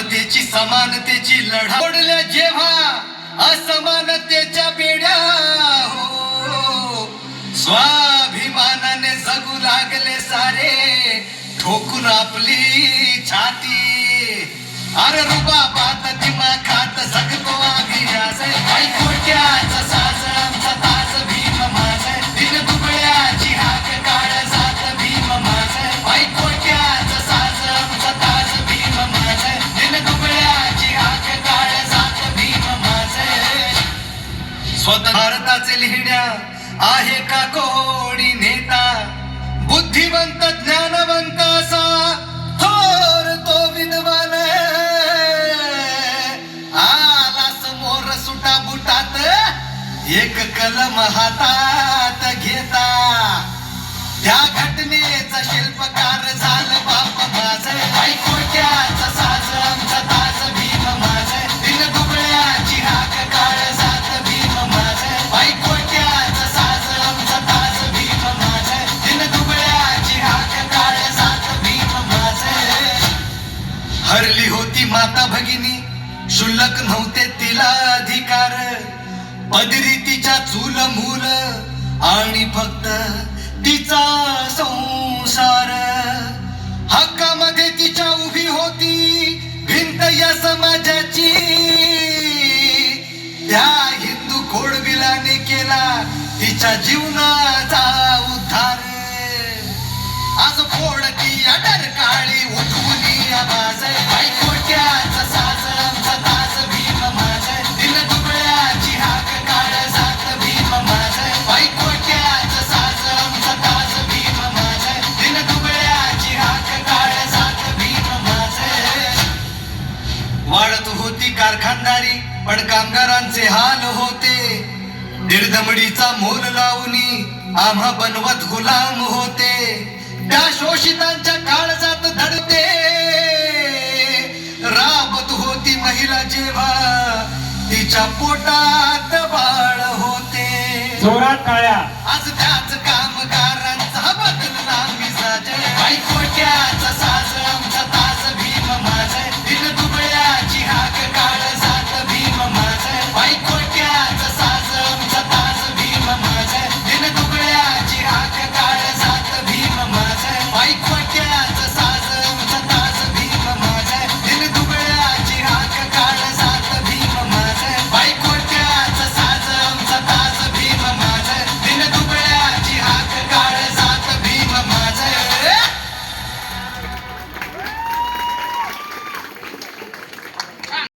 समतेची समानतेची लढा ओढल्या जेव्हा असमानतेच्या बेड्या हो, स्वाभिमानाने जगू लागले सारे ठोकून आपली छाती. अरे रुबाबात दिमाखात जगतो आम्ही आज ऐकोट्याचा साज आमचा ताज भीम माझ दिन दुबळ्याची हाक काळजात भीम माझ ऐकोट्याचा साज आमचा ताज भीम माझ दिन दुबळ्याची हाक काळजात भीम माझ. स्वतः भारताचे लिहिण्या आहे का कोणी नेता बुद्धिवंत ज्ञानवंत असा थोर तो विद्वान आला समोर सुटा बुटात एक कलम हातात घेता त्या घटनेचा शिल्पकार झालं बाप माझ ऐकोट्याचा साज आमचा ताज भीम माझ दिन दुबळ्याची हाक काळजात भीम माझ ऐकोट्याचा साज आमचा ताज भीम माझ दिन दुबळ्याची हाक काळजात भीम माझ. हरली होती माता भगिनी शुल्लक नव्हते तिला अधिकार पदरी तिच्या चूल मूल आणि फक्त तिचा संसार हक्कामध्ये तिच्या उभी होती भिंत या समाजाची. त्या हिंदू खोडविलाने केला तिच्या जीवनाचा उद्धार. आज फोडती अडर काळी उठवून आवाज ऐकोट्याचा साज आमचा ताज भीम माझ दिन दुबळ्याची हाक काळजात भीम माझ ऐकोट्याचा साज आमचा ताज भीम माझ दिन दुबळ्याची हाक काळजात भीम माझ. वाढत होती कारखानदारी पण कामगारांचे हाल होते दीडदमडीचा मोल लावणी आम्हा बनवत गुलाम होते. त्या शोषितांच्या काळजात धडते राबत होती महिला जेव्हा तिच्या पोटात बाळ होते. जोरात टाळ्या.